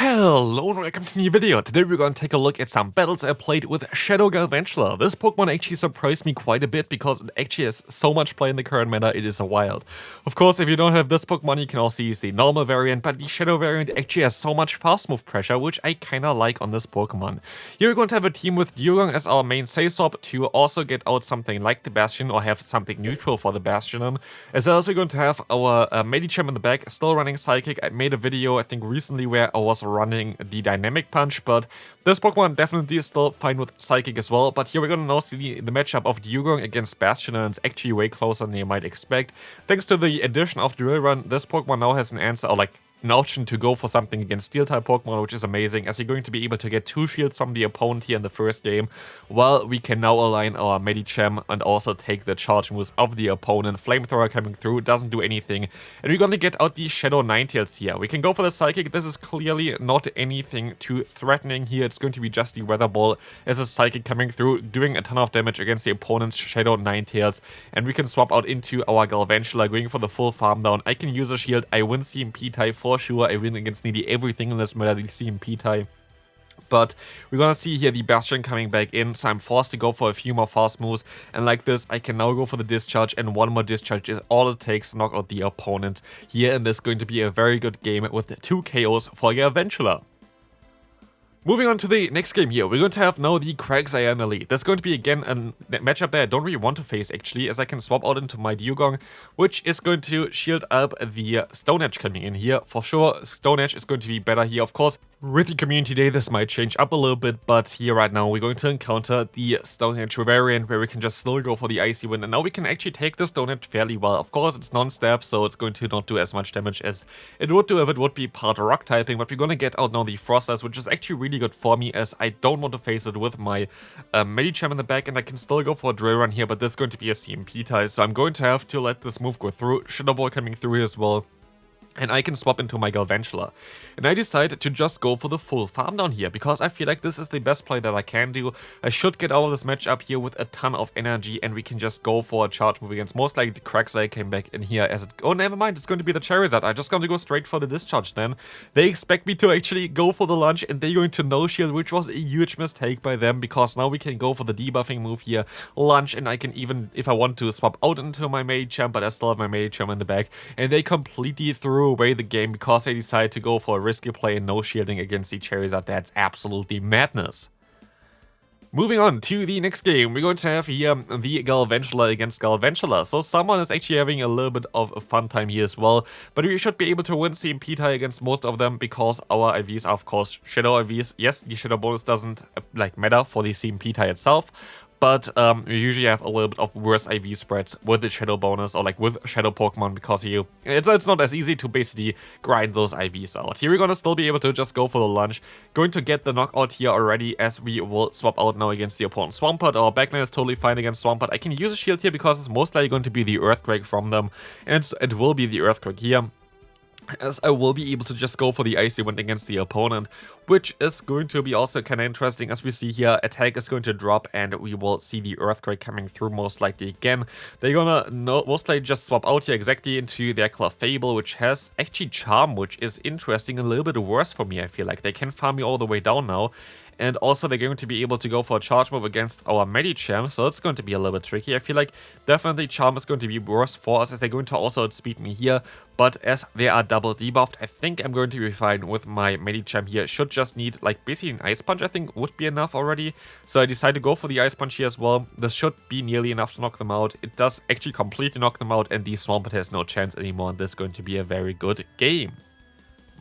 Hello and welcome to a new video. Today we're going to take a look at some battles I played with Shadow Galvantula. This Pokemon actually surprised me quite a bit because it actually has so much play in the current meta, it is a wild. Of course, if you don't have this Pokemon, you can also use the normal variant, but the Shadow variant actually has so much fast move pressure, which I kinda like on this Pokemon. Here we're going to have a team with Dewgong as our main Saysop to also get out something like the Bastion or have something neutral for the Bastion. As well as we're going to have our Medicham in the back, still running Psychic. I made a video, I think recently, where I was running the Dynamic Punch, but this Pokemon definitely is still fine with Psychic as well. But here we're gonna now see the matchup of Dewgong against Bastion, and it's actually way closer than you might expect. Thanks to the addition of Drill Run, this Pokemon now has an answer, or like an option to go for something against Steel-type Pokemon, which is amazing, as you're going to be able to get 2 shields from the opponent here in the first game, while we can now align our Medicham and also take the charge moves of the opponent. Flamethrower coming through, doesn't do anything, and we're gonna get out the Shadow Ninetales here. We can go for the Psychic. This is clearly not anything too threatening here. It's going to be just the Weather Ball as a Psychic coming through, doing a ton of damage against the opponent's Shadow Ninetales, and we can swap out into our Galvantula, going for the full farm down. I can use a shield, I win CMP type for sure. I win against nearly everything in this meta, the CMP type. But we're gonna see here the Bastion coming back in, so I'm forced to go for a few more fast moves, and like this I can now go for the Discharge, and one more Discharge is all it takes to knock out the opponent here, and this is going to be a very good game with 2 KOs for Galvantula. Moving on to the next game here, we're going to have now the Quagsire in the lead. There's going to be again a matchup that I don't really want to face actually, as I can swap out into my Dewgong, which is going to shield up the Stone Edge coming in here. For sure, Stone Edge is going to be better here. Of course, with the Community Day this might change up a little bit, but here right now we're going to encounter the Stone Edge variant, where we can just still go for the Icy Wind, and now we can actually take the Stone Edge fairly well. Of course, it's non-stab, so it's going to not do as much damage as it would do if it would be part Rock typing, but we're going to get out now the Frost Ice, which is actually really good for me, as I don't want to face it with my Medicham in the back, and I can still go for a Drill Run here, but this is going to be a CMP type, so I'm going to have to let this move go through. Shadow Ball coming through as well, and I can swap into my Galvantula. And I decided to just go for the full farm down here, because I feel like this is the best play that I can do. I should get out of this matchup here with a ton of energy, and we can just go for a charge move against most likely the Quagsire came back in here as it... Oh, never mind, it's going to be the Charizard. I'm just going to go straight for the Discharge then. They expect me to actually go for the lunge, and they're going to no-shield, which was a huge mistake by them, because now we can go for the debuffing move here, lunge, and I can even, if I want to, swap out into my Medicham, but I still have my Medicham in the back, and they completely threw away the game because they decided to go for a risky play and no shielding against the Charizard. That's absolutely madness. Moving on to the next game, we're going to have here the Galvantula against Galvantula. So someone is actually having a little bit of a fun time here as well, but we should be able to win CMP tie against most of them because our IVs are of course Shadow IVs. Yes, the Shadow bonus doesn't matter for the CMP tie itself, but we usually have a little bit of worse IV spreads with the Shadow bonus, or with Shadow Pokemon, because it's not as easy to basically grind those IVs out. Here we're gonna still be able to just go for the lunge. Going to get the knockout here already, as we will swap out now against the opponent Swampert. Our backline is totally fine against Swampert. I can use a shield here because it's most likely going to be the Earthquake from them, and it will be the Earthquake here, as I will be able to just go for the Icy Wind against the opponent, which is going to be also kind of interesting. As we see here, attack is going to drop, and we will see the Earthquake coming through most likely again. They're gonna most likely just swap out here exactly into their Clefable, which has actually Charm, which is interesting, a little bit worse for me. I feel like they can farm me all the way down now. And also they're going to be able to go for a charge move against our Medicham, so it's going to be a little bit tricky. I feel like definitely Charm is going to be worse for us, as they're going to also outspeed me here. But as they are double debuffed, I think I'm going to be fine with my Medicham here. Should just need basically an Ice Punch, I think would be enough already. So I decided to go for the Ice Punch here as well. This should be nearly enough to knock them out. It does actually completely knock them out, and the Swampert has no chance anymore, and this is going to be a very good game.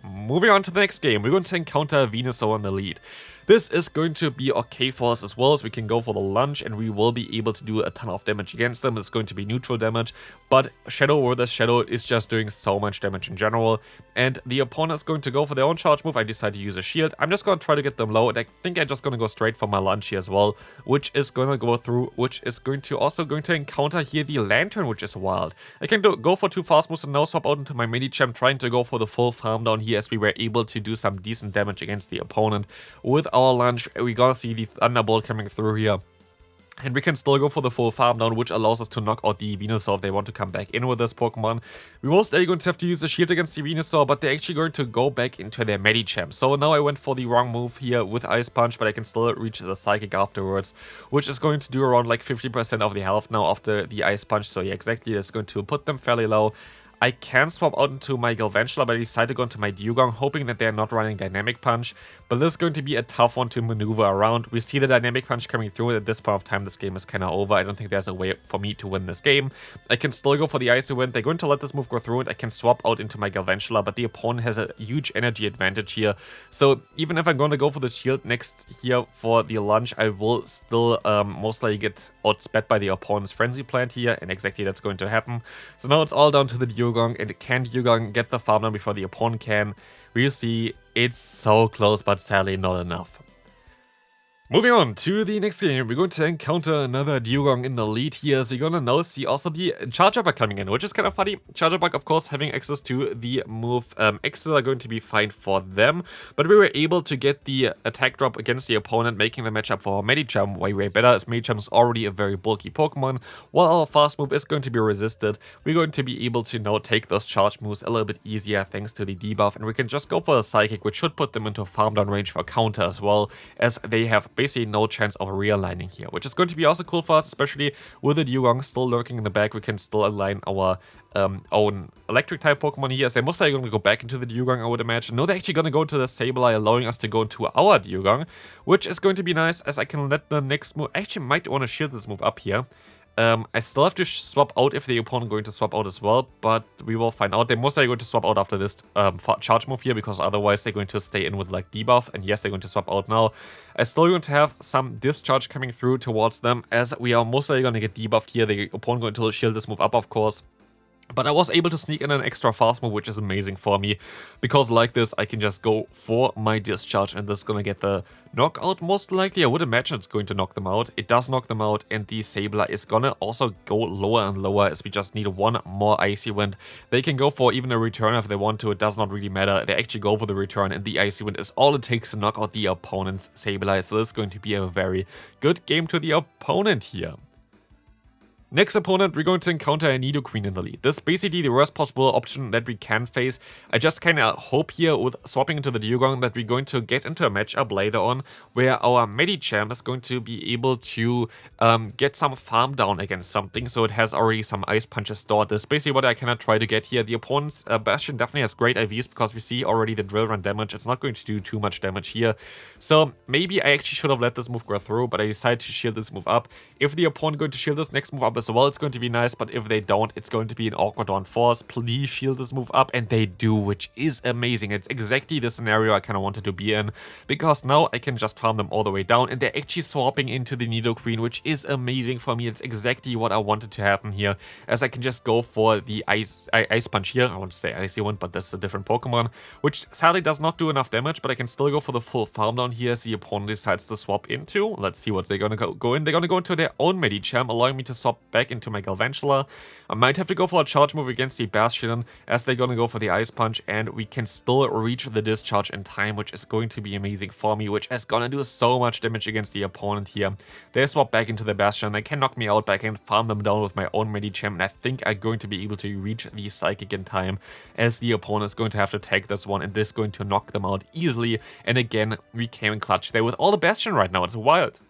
Moving on to the next game, we're going to encounter Venusaur in the lead. This is going to be okay for us as well, as we can go for the lunge, and we will be able to do a ton of damage against them. It's going to be neutral damage, but Shadow vs Shadow is just doing so much damage in general, and the opponent is going to go for their own charge move. I decided to use a shield. I'm just going to try to get them low, and I think I'm just going to go straight for my lunge here as well, which is going to go through, which is going to encounter here the Lantern, which is wild. I can go for 2 fast moves and now swap out into my Medicham, trying to go for the full farm down here, as we were able to do some decent damage against the opponent with our lunge. We're gonna see the Thunderbolt coming through here. And we can still go for the full farm down, which allows us to knock out the Venusaur if they want to come back in with this Pokemon. We most likely going to have to use a shield against the Venusaur, but they're actually going to go back into their Medicham. So now I went for the wrong move here with Ice Punch, but I can still reach the Psychic afterwards, which is going to do around like 50% of the health now after the Ice Punch. So yeah, exactly, that's going to put them fairly low. I can swap out into my Galvantula, but I decided to go into my Dewgong, hoping that they're not running Dynamic Punch. But this is going to be a tough one to maneuver around. We see the Dynamic Punch coming through. At this point of time, this game is kind of over. I don't think there's a way for me to win this game. I can still go for the Icy Wind. They're going to let this move go through, and I can swap out into my Galvantula, but the opponent has a huge energy advantage here. So even if I'm going to go for the shield next here for the lunge, I will still most likely get outsped by the opponent's Frenzy Plant here, and exactly that's going to happen. So now it's all down to the Dewgong. And can Dewgong get the farm down before the opponent can? We'll see. It's so close, but sadly not enough. Moving on to the next game, we're going to encounter another Dewgong in the lead here. So you're gonna now see also the Charger Bug coming in, which is kind of funny. Charger Bug, of course, having access to the move X's are going to be fine for them. But we were able to get the attack drop against the opponent, making the matchup for our Medicham way better, as Medicham is already a very bulky Pokemon. While our fast move is going to be resisted, we're going to be able to now take those charge moves a little bit easier thanks to the debuff. And we can just go for the Psychic, which should put them into farm down range for counter as well, as they have basically no chance of realigning here, which is going to be also cool for us, especially with the Dewgong still lurking in the back. We can still align our own electric type Pokemon here, as they're most likely going to go back into the Dewgong, I would imagine. No, they're actually going to go to the Sableye, allowing us to go into our Dewgong, which is going to be nice, as I can let the next move... I actually might want to shield this move up here. I still have to swap out if the opponent going to swap out as well, but we will find out. They're most likely going to swap out after this charge move here, because otherwise they're going to stay in with like debuff, and yes, they're going to swap out now. I'm still going to have some discharge coming through towards them, as we are most likely going to get debuffed here. The opponent going to shield this move up, of course. But I was able to sneak in an extra fast move, which is amazing for me, because like this, I can just go for my discharge, and this is going to get the knockout most likely. I would imagine it's going to knock them out. It does knock them out, and the Sableye is going to also go lower and lower, as we just need one more Icy Wind. They can go for even a return if they want to. It does not really matter. They actually go for the return, and the Icy Wind is all it takes to knock out the opponent's Sableye. So this is going to be a very good game to the opponent here. Next opponent, we're going to encounter a Nidoqueen in the lead. This is basically the worst possible option that we can face. I just kind of hope here with swapping into the Dewgong that we're going to get into a matchup later on where our Medicham is going to be able to get some farm down against something, so it has already some Ice Punches stored. This is basically what I cannot try to get here. The opponent's Bastion definitely has great IVs, because we see already the Drill Run damage. It's not going to do too much damage here. So maybe I actually should have let this move go through, but I decided to shield this move up. If the opponent going to shield this next move up as well, it's going to be nice, but if they don't, it's going to be an awkward one for us. Please shield this move up, and they do, which is amazing. It's exactly the scenario I kind of wanted to be in, because now I can just farm them all the way down, and they're actually swapping into the Nidoqueen, which is amazing for me. It's exactly what I wanted to happen here, as I can just go for the Ice Punch here. I want to say Icy Wind, but that's a different Pokemon, which sadly does not do enough damage, but I can still go for the full farm down here as the opponent decides to swap into. Let's see what they're going to go in. They're going to go into their own Medicham, allowing me to swap back into my Galvantula. I might have to go for a charge move against the Bastiodon, as they're going to go for the Ice Punch, and we can still reach the discharge in time, which is going to be amazing for me, which is going to do so much damage against the opponent here. They swap back into the Bastion. They can knock me out, but I can farm them down with my own Medicham, and I think I'm going to be able to reach the Psychic in time, as the opponent is going to have to take this one, and this is going to knock them out easily. And again, we came in clutch there with all the Bastion right now. It's wild.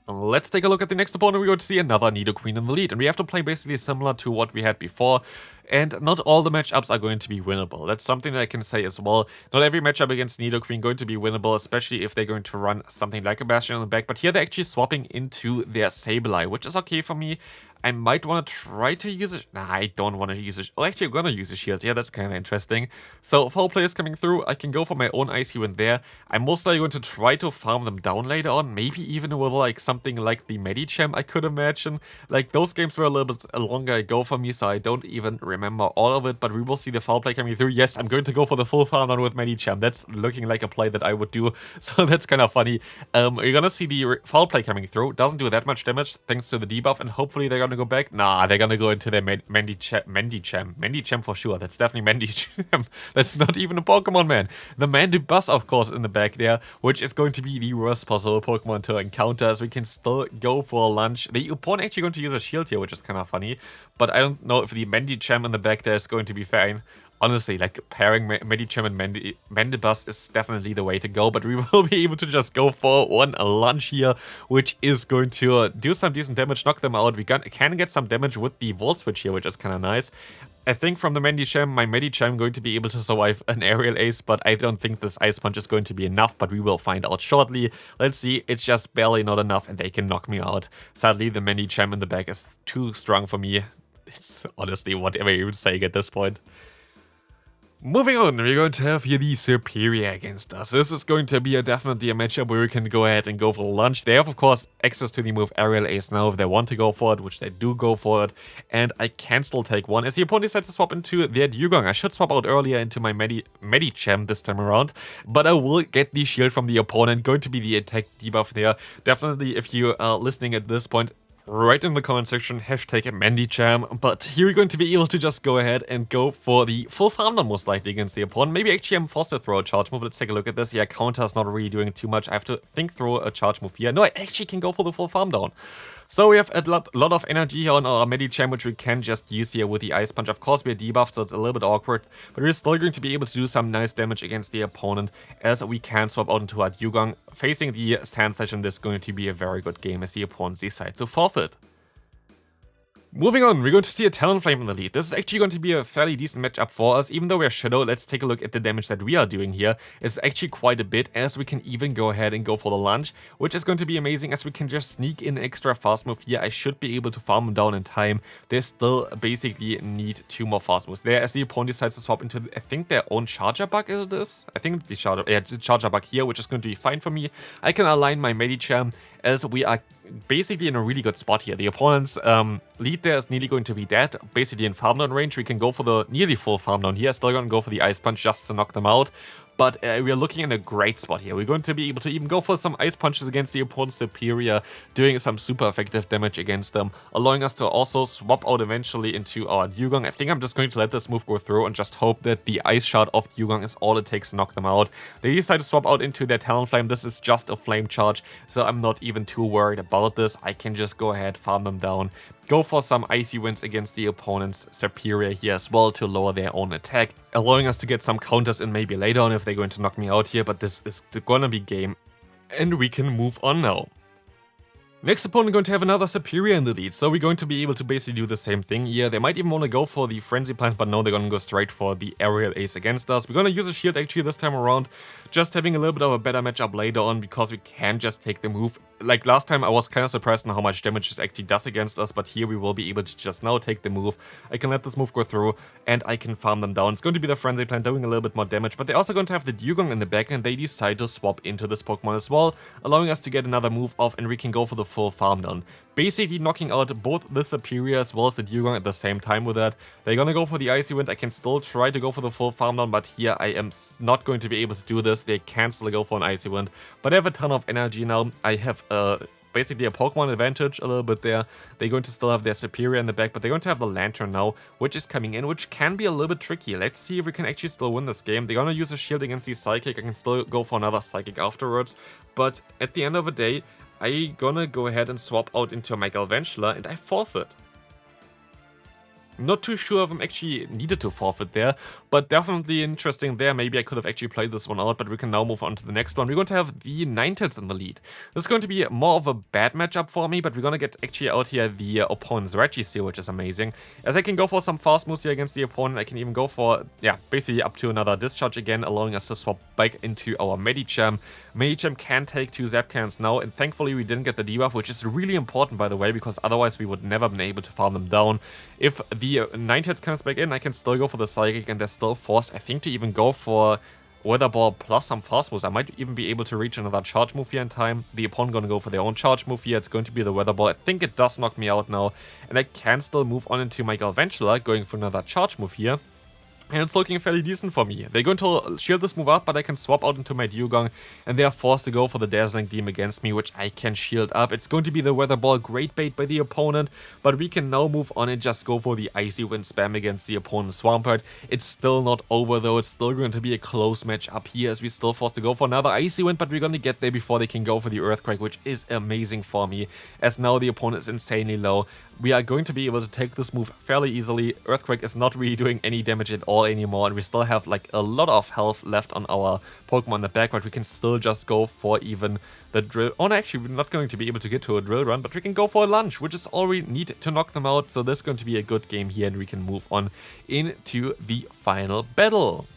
Let's take a look at the next opponent. We're going to see another Nidoqueen in the lead, and we have to play basically similar to what we had before. And not all the matchups are going to be winnable. That's something that I can say as well. Not every matchup against Nidoqueen going to be winnable, especially if they're going to run something like a Bastion in the back. But here they're actually swapping into their Sableye, which is okay for me. I might want to try to use it. Nah, I don't want to use it. Oh, actually, I'm going to use a shield. Yeah, that's kind of interesting. So, 4 players coming through. I can go for my own Icy Wind there. I'm most likely going to try to farm them down later on. Maybe even with like something like the Medicham, I could imagine. Like, those games were a little bit longer ago for me, so I don't even remember remember all of it, but we will see the foul play coming through. Yes, I'm going to go for the full farm down with Medicham. That's looking like a play that I would do, so that's kind of funny. You're gonna see the foul play coming through. Doesn't do that much damage thanks to the debuff, and hopefully they're gonna go back. Nah, they're gonna go into their Medicham for sure. That's definitely Medicham. That's not even a Pokemon, man. The Mandibuzz, of course, in the back there, which is going to be the worst possible Pokemon to encounter, as we can still go for a lunch. The opponent actually going to use a shield here, which is kind of funny, but I don't know if the Medicham in the back there is going to be fine. Honestly, like, pairing Medicham and Mandibuzz is definitely the way to go, but we will be able to just go for one lunch here, which is going to do some decent damage, knock them out. We can get some damage with the Volt Switch here, which is kind of nice. I think from the Medicham, my Medicham going to be able to survive an aerial ace, but I don't think this Ice Punch is going to be enough, but we will find out shortly. Let's see, it's just barely not enough, and they can knock me out. Sadly, the Medicham in the back is too strong for me. It's honestly whatever you're saying at this point. Moving on, we're going to have here the Superior against us. This is going to be definitely a matchup where we can go ahead and go for lunch. They have, of course, access to the move Aerial Ace now if they want to go for it, which they do go for it. And I can still take one. As the opponent decides to swap into their Dewgong, I should swap out earlier into my Medicham this time around. But I will get the shield from the opponent. Going to be the attack debuff there. Definitely, if you are listening at this point, right in the comment section, hashtag Medicham. But here we're going to be able to just go ahead and go for the full farm down most likely against the opponent. Maybe actually I'm forced to throw a charge move. Let's take a look at this. Yeah, counter's not really doing too much. I have to think through a charge move here. No, I actually can go for the full farm down. So we have a lot of energy here on our Medicham, which we can just use here with the Ice Punch. Of course, we are debuffed, so it's a little bit awkward, but we're still going to be able to do some nice damage against the opponent, as we can swap out into our Dewgong. Facing the Sand Session, this is going to be a very good game as the opponents decide to forfeit. Moving on, we're going to see a Talonflame in the lead. This is actually going to be a fairly decent matchup for us. Even though we're Shadow, let's take a look at the damage that we are doing here. It's actually quite a bit, as we can even go ahead and go for the lunge, which is going to be amazing, as we can just sneak in extra fast move here. I should be able to farm them down in time. They still basically need 2 more fast moves there, as the opponent decides to swap into, I think, their own Charger Bug is this? I think it's the Charger Bug here, which is going to be fine for me. I can align my Medicham, as we are basically in a really good spot here. The opponent's lead there is nearly going to be dead. Basically in farm down range, we can go for the nearly full farm down here. Still going to go for the Ice Punch just to knock them out. But we are looking in a great spot here. We're going to be able to even go for some Ice Punches against the opponent's Superior, doing some super effective damage against them, allowing us to also swap out eventually into our Dewgong. I think I'm just going to let this move go through and just hope that the Ice Shard of Dewgong is all it takes to knock them out. They decide to swap out into their Talonflame. This is just a Flame Charge, so I'm not even too worried about this. I can just go ahead, farm them down, go for some Icy Winds against the opponent's Superior here as well to lower their own attack, allowing us to get some counters in maybe later on if they're going to knock me out here, but this is gonna be game, and we can move on now. Next opponent going to have another Superior in the lead, so we're going to be able to basically do the same thing here. They might even want to go for the Frenzy Plant, but no, they're going to go straight for the Aerial Ace against us. We're going to use a shield actually this time around, just having a little bit of a better matchup later on, because we can just take the move. Like last time, I was kind of surprised on how much damage it actually does against us, but here we will be able to just now take the move. I can let this move go through, and I can farm them down. It's going to be the Frenzy Plant doing a little bit more damage, but they're also going to have the Dewgong in the back, and they decide to swap into this Pokemon as well, allowing us to get another move off, and we can go for the full farm down. Basically knocking out both the Superior as well as the Dewgong at the same time with that. They're gonna go for the Icy Wind. I can still try to go for the full farm down, but here I am not going to be able to do this. They can still go for an Icy Wind, but I have a ton of energy now. I have basically a Pokemon advantage a little bit there. They're going to still have their Superior in the back, but they're going to have the Lantern now, which is coming in, which can be a little bit tricky. Let's see if we can actually still win this game. They're gonna use a shield against the Psychic. I can still go for another Psychic afterwards, but at the end of the day, I'm gonna go ahead and swap out into my Galvantula, and I forfeit. Not too sure if I'm actually needed to forfeit there, but definitely interesting there. Maybe I could have actually played this one out, but we can now move on to the next one. We're going to have the Ninetales in the lead. This is going to be more of a bad matchup for me, but we're going to get actually out here the opponent's Registeel, which is amazing. As I can go for some fast moves here against the opponent, I can even go for, yeah, basically up to another Discharge again, allowing us to swap back into our Medicham. Medicham can take 2 Zap Cannons now, and thankfully we didn't get the debuff, which is really important, by the way, because otherwise we would never been able to farm them down. If the Ninetales comes back in, I can still go for the Psychic, and they're still forced, I think, to even go for Weather Ball plus some fast moves. I might even be able to reach another charge move here in time. The opponent gonna go for their own charge move here. It's going to be the Weather Ball. I think it does knock me out now. And I can still move on into my Galvantula, going for another charge move here. And it's looking fairly decent for me. They're going to shield this move up, but I can swap out into my Dewgong, and they are forced to go for the Dazzling Beam against me, which I can shield up. It's going to be the Weather Ball, great bait by the opponent, but we can now move on and just go for the Icy Wind spam against the opponent's Swampert. It's still not over though, it's still going to be a close match up here, as we still forced to go for another Icy Wind, but we're going to get there before they can go for the Earthquake, which is amazing for me, as now the opponent is insanely low. We are going to be able to take this move fairly easily. Earthquake is not really doing any damage at all anymore, and we still have like a lot of health left on our Pokemon in the back, but we can still just go for even the drill. Oh, no, actually, we're not going to be able to get to a drill run, but we can go for a lunge, which is all we need to knock them out. So this is going to be a good game here, and we can move on into the final battle.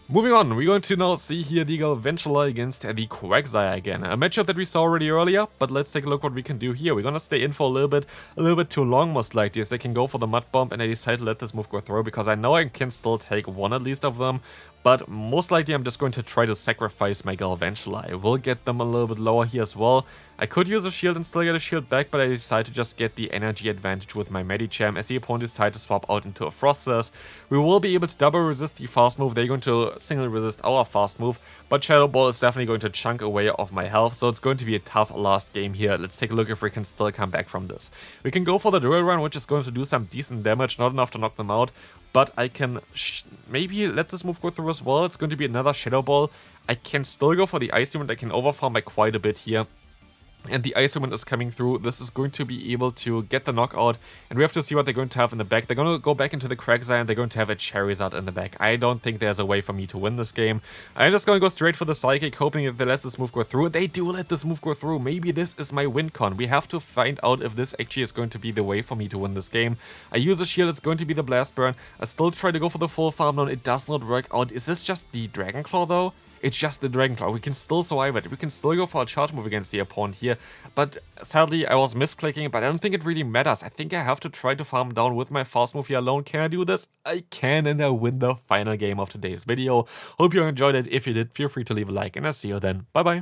Moving on, we're going to now see here the Galvantula against the Quagsire again. A matchup that we saw already earlier, but let's take a look what we can do here. We're gonna stay in for a little bit too long most likely, as they can go for the Mud Bomb, and I decide to let this move go through because I know I can still take one at least of them. But most likely I'm just going to try to sacrifice my Galvantula. I will get them a little bit lower here as well. I could use a shield and still get a shield back, but I decide to just get the energy advantage with my Medicham, as the opponent decides to swap out into a Frostless. We will be able to double resist the fast move. They're going to single resist our fast move, but Shadow Ball is definitely going to chunk away of my health, so it's going to be a tough last game here. Let's take a look if we can still come back from this. We can go for the Drill Run, which is going to do some decent damage, not enough to knock them out, but I can maybe let this move go through as well. It's going to be another Shadow Ball. I can still go for the Ice Wind. I can overfarm by quite a bit here. And the Ice Wind is coming through. This is going to be able to get the knockout. And we have to see what they're going to have in the back. They're going to go back into the Quagsire, and they're going to have a Charizard in the back. I don't think there's a way for me to win this game. I'm just going to go straight for the Psychic, hoping that they let this move go through. They do let this move go through. Maybe this is my win con. We have to find out if this actually is going to be the way for me to win this game. I use a shield. It's going to be the Blast Burn. I still try to go for the full farm down. It does not work out. Is this just the Dragon Claw though? It's just the Dragon Claw. We can still survive it. We can still go for a charge move against the opponent here. But sadly, I was misclicking, but I don't think it really matters. I think I have to try to farm down with my fast move here alone. Can I do this? I can, and I win the final game of today's video. Hope you enjoyed it. If you did, feel free to leave a like, and I'll see you then. Bye bye.